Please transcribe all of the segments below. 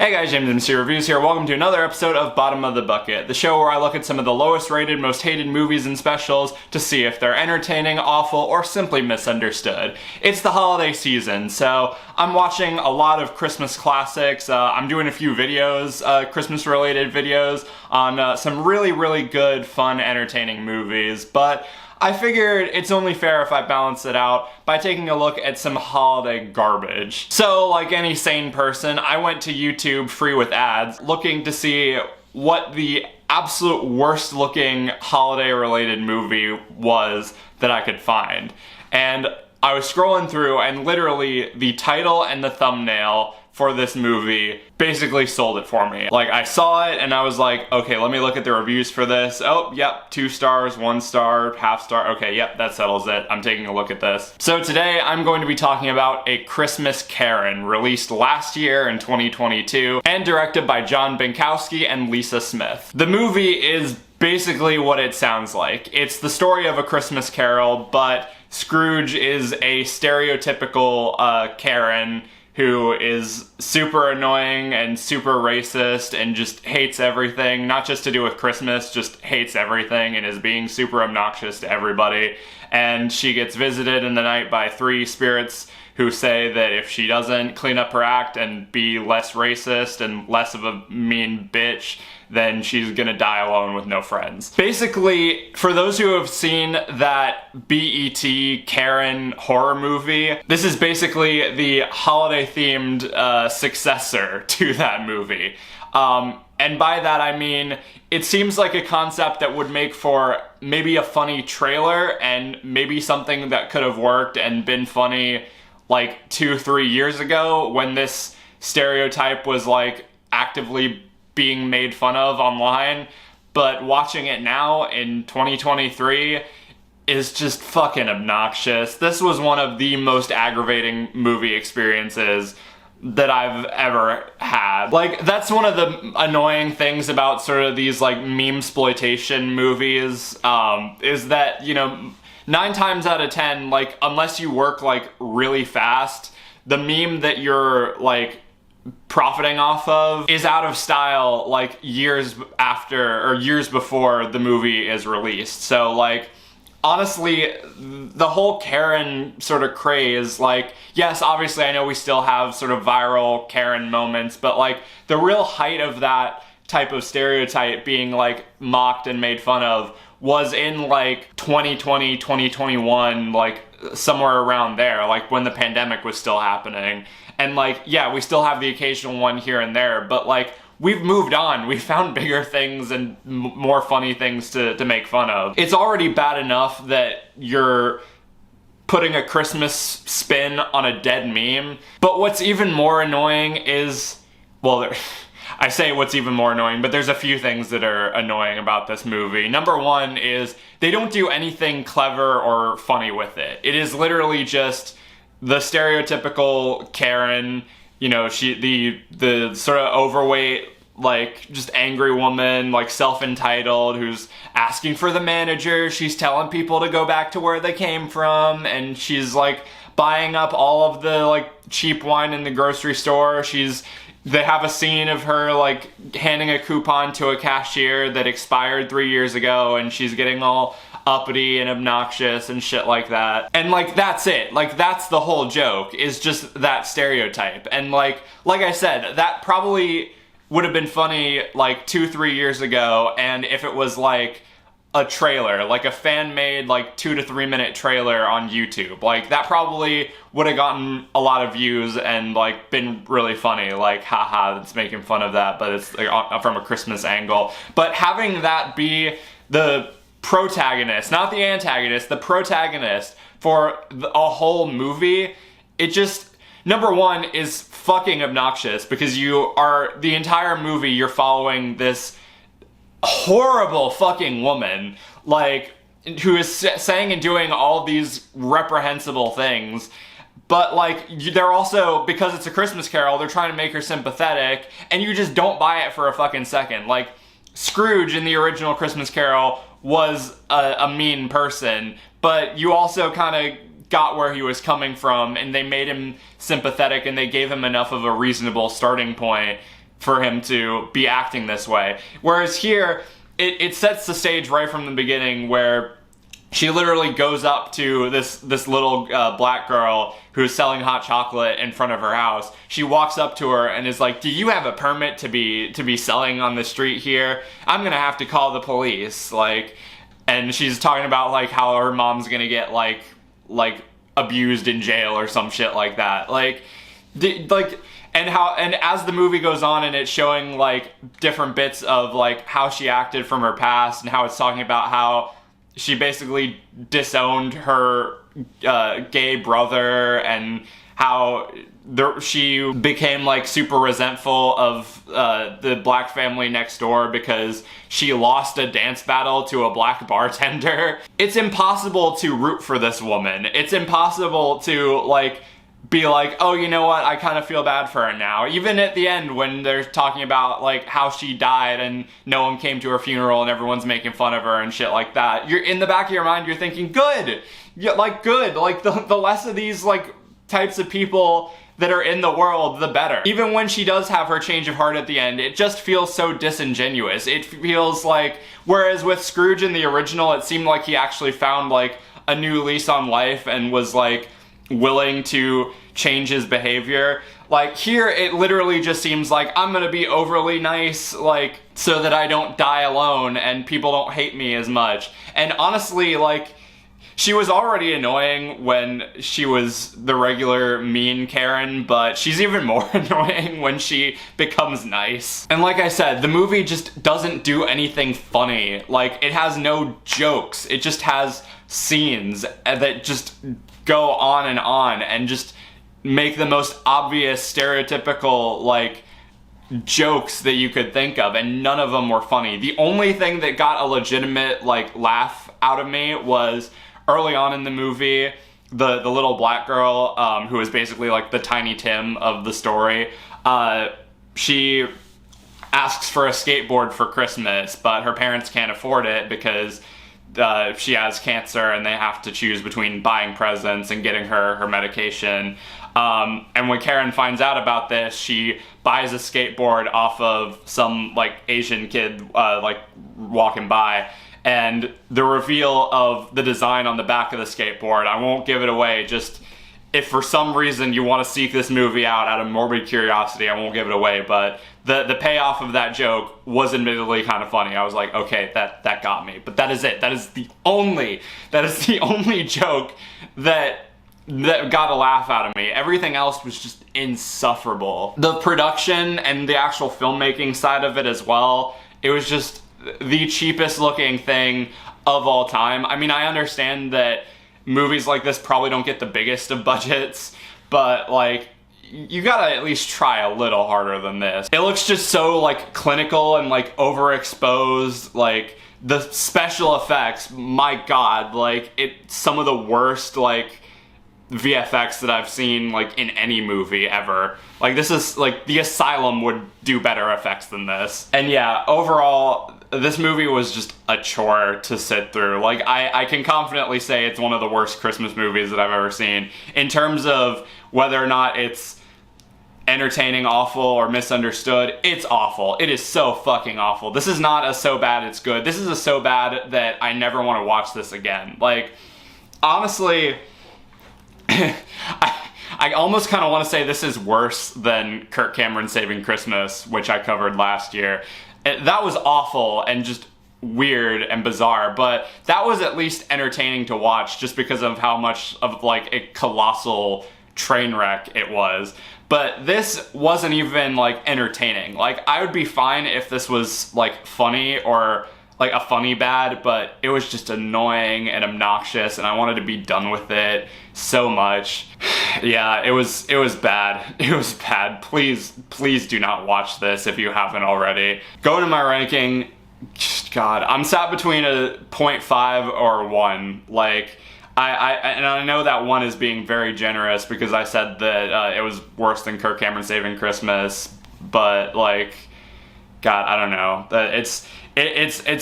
Hey guys, JamesMCD's Reviews here. Welcome to another episode of Bottom of the Bucket, the show where I look at some of the lowest rated, most hated movies and specials to see if they're entertaining, awful, or simply misunderstood. It's the holiday season, so I'm watching a lot of Christmas classics. I'm doing a few videos, Christmas related videos, on some really good, fun, entertaining movies, but I figured it's only fair if I balance it out by taking a look at some holiday garbage. So, like any sane person, I went to YouTube free with ads, looking to see what the absolute worst looking holiday related movie was that I could find. And I was scrolling through and literally the title and the thumbnail for this movie basically sold it for me. Like, I saw it and I was like, okay, let me look at the reviews for this. Oh, yep, 2 stars, 1 star, half star. Okay, yep, that settles it. I'm taking a look at this. So today I'm going to be talking about A Christmas Karen, released last year in 2022 and directed by John Bienkowski and Lisa Smith. The movie is basically what it sounds like. It's the story of A Christmas Carol, but Scrooge is a stereotypical Karen who is super annoying and super racist and just hates everything, not just to do with Christmas, just hates everything and is being super obnoxious to everybody. And she gets visited in the night by 3 spirits who say that if she doesn't clean up her act and be less racist and less of a mean bitch, then she's gonna die alone with no friends. Basically, for those who have seen that BET Karen horror movie, this is basically the holiday-themed successor to that movie. And by that I mean, it seems like a concept that would make for maybe a funny trailer and maybe something that could have worked and been funny like 2-3 years ago when this stereotype was like actively being made fun of online, but watching it now in 2023 is just fucking obnoxious. This was one of the most aggravating movie experiences that I've ever had. Like, that's one of the annoying things about sort of these like meme-sploitation movies, is that, you know, 9 times out of 10, like, unless you work like really fast, the meme that you're like profiting off of is out of style like years after or years before the movie is released. So like, honestly, the whole Karen sort of craze, like, yes, obviously I know we still have sort of viral Karen moments, but like the real height of that type of stereotype being like mocked and made fun of was in like 2020, 2021, like somewhere around there, like when the pandemic was still happening. And like, yeah, we still have the occasional one here and there, but like, we've moved on. We found bigger things and more funny things to make fun of. It's already bad enough that you're putting a Christmas spin on a dead meme, but what's even more annoying is, well, I say what's even more annoying, but there's a few things that are annoying about this movie. Number one is they don't do anything clever or funny with it. It is literally just the stereotypical Karen, you know, the sort of overweight, like, just angry woman, like, self-entitled, who's asking for the manager. She's telling people to go back to where they came from, and she's, like, buying up all of the, like, cheap wine in the grocery store. They have a scene of her, like, handing a coupon to a cashier that expired 3 years ago, and she's getting all uppity and obnoxious and shit like that. And like, that's it. Like, that's the whole joke, is just that stereotype. And like I said, that probably would have been funny like 2-3 years ago, and if it was like a trailer, like a fan-made like 2 to 3 minute trailer on YouTube, like that probably would have gotten a lot of views and like been really funny, like, haha, it's making fun of that, but it's like from a Christmas angle. But having that be the protagonist, not the antagonist, the protagonist for a whole movie, it just, number one, is fucking obnoxious, because the entire movie you're following this horrible fucking woman, like, who is saying and doing all these reprehensible things, but like, they're also, because it's a Christmas Carol, they're trying to make her sympathetic, and you just don't buy it for a fucking second. Like, Scrooge in the original Christmas Carol was a mean person, but you also kind of got where he was coming from, and they made him sympathetic, and they gave him enough of a reasonable starting point for him to be acting this way. Whereas here, it sets the stage right from the beginning, where she literally goes up to this little black girl who's selling hot chocolate in front of her house. She walks up to her and is like, "Do you have a permit to be selling on the street here? I'm gonna have to call the police." And she's talking about how her mom's gonna get like abused in jail or some shit like that. And as the movie goes on and it's showing different bits of how she acted from her past, and how it's talking about how she basically disowned her gay brother, and how she became super resentful of the black family next door because she lost a dance battle to a black bartender. It's impossible to root for this woman. It's impossible to be oh, you know what, I kind of feel bad for her now. Even at the end, when they're talking about how she died and no one came to her funeral and everyone's making fun of her and shit like that, you're in the back of your mind, you're thinking, good, yeah, good, the less of these types of people that are in the world, the better. Even when she does have her change of heart at the end, it just feels so disingenuous. It feels whereas with Scrooge in the original, it seemed like he actually found a new lease on life and was willing to change his behavior. Here, it literally just seems I'm gonna be overly nice, so that I don't die alone and people don't hate me as much. And honestly, she was already annoying when she was the regular mean Karen, but she's even more annoying when she becomes nice. And like I said, the movie just doesn't do anything funny. It has no jokes. It just has scenes that just go on and just make the most obvious stereotypical jokes that you could think of, and none of them were funny. The only thing that got a legitimate laugh out of me was early on in the movie, the little black girl who is basically the Tiny Tim of the story. She asks for a skateboard for Christmas, but her parents can't afford it because she has cancer and they have to choose between buying presents and getting her medication. And when Karen finds out about this, she buys a skateboard off of some Asian kid walking by. And the reveal of the design on the back of the skateboard, I won't give it away, just if for some reason you want to seek this movie out of morbid curiosity, I won't give it away, but the payoff of that joke was admittedly kind of funny. I was like, okay, that got me. But that is it. That is the only joke that got a laugh out of me. Everything else was just insufferable. The production and the actual filmmaking side of it as well, it was just the cheapest looking thing of all time. I mean, I understand that movies like this probably don't get the biggest of budgets, but you gotta at least try a little harder than this. It looks just so clinical and overexposed. The special effects, my god, it's some of the worst VFX that I've seen in any movie ever. This is The Asylum would do better effects than this. And yeah, overall, this movie was just a chore to sit through. I can confidently say it's one of the worst Christmas movies that I've ever seen. In terms of whether or not it's entertaining, awful, or misunderstood, it's awful. It is so fucking awful. This is not a so bad it's good. This is a so bad that I never want to watch this again. Honestly, I almost kind of want to say this is worse than Kirk Cameron Saving Christmas, which I covered last year. That was awful and just weird and bizarre, but that was at least entertaining to watch just because of how much of a colossal train wreck it was. But this wasn't even entertaining. I would be fine if this was funny or a funny bad, but it was just annoying and obnoxious and I wanted to be done with it so much. Yeah, it was bad. It was bad. Please do not watch this if you haven't already. Going to my ranking, God, I'm sat between a 0.5 or 1. I know that 1 is being very generous because I said that it was worse than Kirk Cameron Saving Christmas, but God, I don't know. It's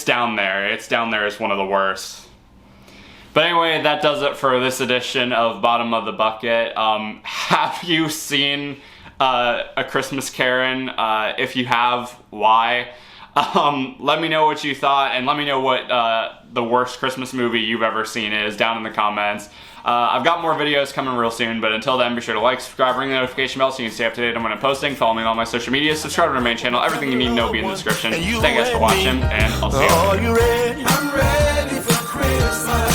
down there. It's down there as one of the worst. But anyway, that does it for this edition of Bottom of the Bucket. Have you seen A Christmas Karen. If you have, why? Let me know what you thought, and let me know what the worst Christmas movie you've ever seen is down in the comments. I've got more videos coming real soon, but until then, be sure to like, subscribe, ring the notification bell so you can stay up to date on when I'm posting. Follow me on all my social media, subscribe to my main channel. Everything you need to know will be in the description. Thank you guys for watching, and I'll see you later. Are you ready? I'm ready for Christmas.